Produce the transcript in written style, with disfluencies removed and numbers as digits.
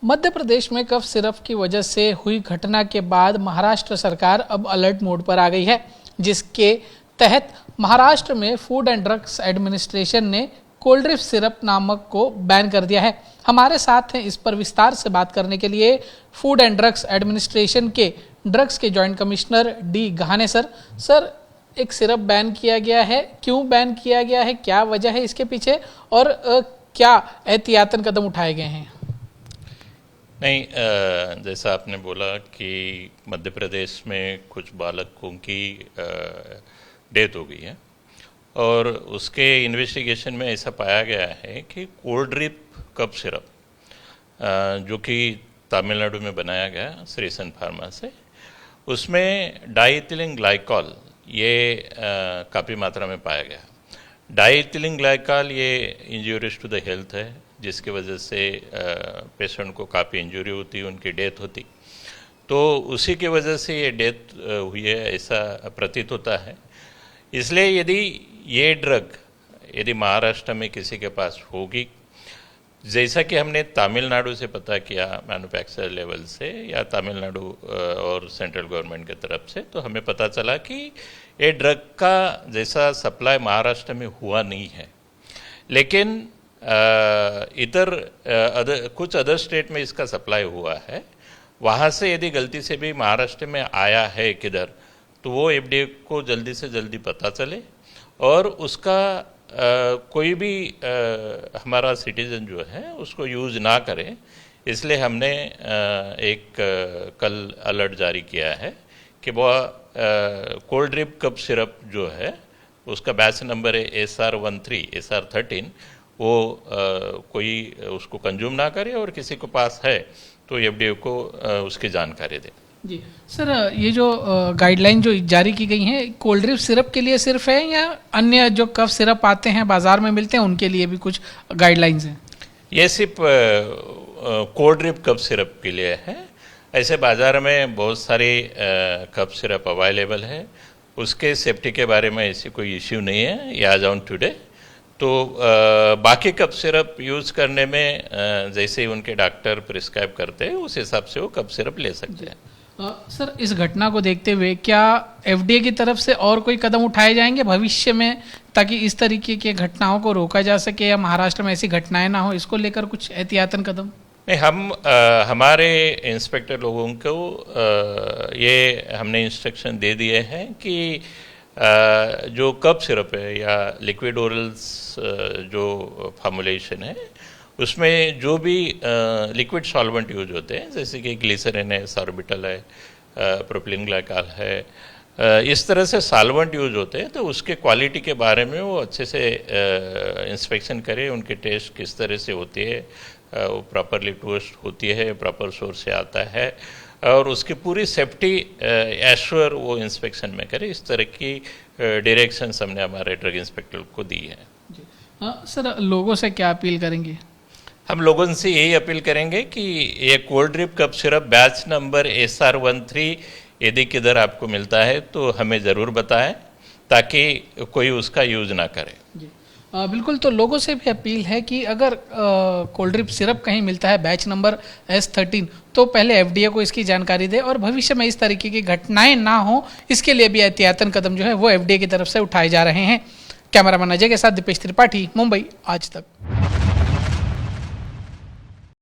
मध्य प्रदेश में cough syrup की वजह से हुई घटना के बाद महाराष्ट्र सरकार अब अलर्ट मोड पर आ गई है, जिसके तहत महाराष्ट्र में फूड एंड ड्रग्स एडमिनिस्ट्रेशन ने कोल्ड ड्रिप सिरप नामक को बैन कर दिया है। हमारे साथ हैं इस पर विस्तार से बात करने के लिए फूड एंड ड्रग्स एडमिनिस्ट्रेशन के ड्रग्स के जॉइंट कमिश्नर डी गहाने सर, एक सिरप बैन किया गया है, क्यों बैन किया गया है, क्या वजह है इसके पीछे और क्या एहतियातन कदम उठाए गए हैं? नहीं, जैसा आपने बोला कि मध्य प्रदेश में कुछ बालकों की डेथ हो गई है और उसके इन्वेस्टिगेशन में ऐसा पाया गया है कि कोल्ड ड्रिप कफ सिरप जो कि तमिलनाडु में बनाया गया श्री सन फार्मा से, उसमें डाइथिलिन ग्लाइकॉल ये काफ़ी मात्रा में पाया गया। डाइथिलिन ग्लाइकॉल ये इंजूरियस टू द हेल्थ है, जिसकी वजह से पेशेंट को काफ़ी इंजरी होती, उनकी डेथ होती, तो उसी की वजह से ये डेथ हुई है ऐसा प्रतीत होता है। इसलिए यदि ये ड्रग यदि महाराष्ट्र में किसी के पास होगी, जैसा कि हमने तमिलनाडु से पता किया मैन्युफैक्चरर लेवल से या तमिलनाडु और सेंट्रल गवर्नमेंट की तरफ से, तो हमें पता चला कि ये ड्रग का जैसा सप्लाई महाराष्ट्र में हुआ नहीं है, लेकिन कुछ अदर स्टेट में इसका सप्लाई हुआ है। वहाँ से यदि गलती से भी महाराष्ट्र में आया है किधर, तो वो एफडीए को जल्दी से जल्दी पता चले और उसका कोई भी हमारा सिटीजन जो है उसको यूज़ ना करे। इसलिए हमने एक कल अलर्ट जारी किया है कि वह कोल्ड ड्रिप कफ सिरप जो है उसका बैच नंबर है SR13 वो कोई उसको कंज्यूम ना करे और किसी को पास है तो एफडीए को उसकी जानकारी दे। जी सर, ये जो गाइडलाइन जो जारी की गई हैं कोल्ड ड्रिप सिरप के लिए सिर्फ है या अन्य जो कफ सिरप आते हैं बाजार में मिलते हैं उनके लिए भी कुछ गाइडलाइंस हैं? ये सिर्फ कोल्ड ड्रिप कफ सिरप के लिए है। ऐसे बाज़ार में बहुत सारे कफ सिरप अवेलेबल है, उसके सेफ्टी के बारे में ऐसी कोई इश्यू नहीं है एज ऑन टुडे। तो बाकी कफ सिरप यूज़ करने में जैसे ही उनके डॉक्टर प्रिस्क्राइब करते हैं उस हिसाब से वो कफ सिरप ले सकते हैं। सर, इस घटना को देखते हुए क्या एफडीए की तरफ से और कोई कदम उठाए जाएंगे भविष्य में ताकि इस तरीके की घटनाओं को रोका जा सके या महाराष्ट्र में ऐसी घटनाएं ना हो, इसको लेकर कुछ एहतियातन कदम? नहीं, हम हमारे इंस्पेक्टर लोगों को ये हमने इंस्ट्रक्शन दे दिए हैं कि जो कफ सिरप है या लिक्विड ओरल्स जो फॉर्मुलेशन है उसमें जो भी लिक्विड सॉल्वेंट यूज होते हैं जैसे कि ग्लिसरीन है, सॉर्बिटल है, प्रोपिलीन ग्लाइकॉल है, इस तरह से सॉल्वेंट यूज होते हैं, तो उसके क्वालिटी के बारे में वो अच्छे से इंस्पेक्शन करें, उनके टेस्ट किस तरह से होती है, वो प्रॉपरली टेस्ट होती है, प्रॉपर सोर्स से आता है और उसकी पूरी सेफ्टी एश्योर वो इंस्पेक्शन में करे। इस तरह की डायरेक्शन हमने हमारे ड्रग इंस्पेक्टर को दी है। सर, लोगों से क्या अपील करेंगे? हम लोगों से यही अपील करेंगे कि ये Coldrif cough syrup batch number SR13 यदि किधर आपको मिलता है तो हमें ज़रूर बताएं ताकि कोई उसका यूज़ ना करे। जी बिल्कुल, तो लोगों से भी अपील है कि अगर कोल्ड ड्रिप सिरप कहीं मिलता है बैच नंबर S13 तो पहले एफडीए को इसकी जानकारी दे और भविष्य में इस तरीके की घटनाएं ना हो इसके लिए भी एहतियातन कदम जो है वो एफडीए की तरफ से उठाए जा रहे हैं। कैमरामैन अजय के साथ दीपेश त्रिपाठी, मुंबई आज तक।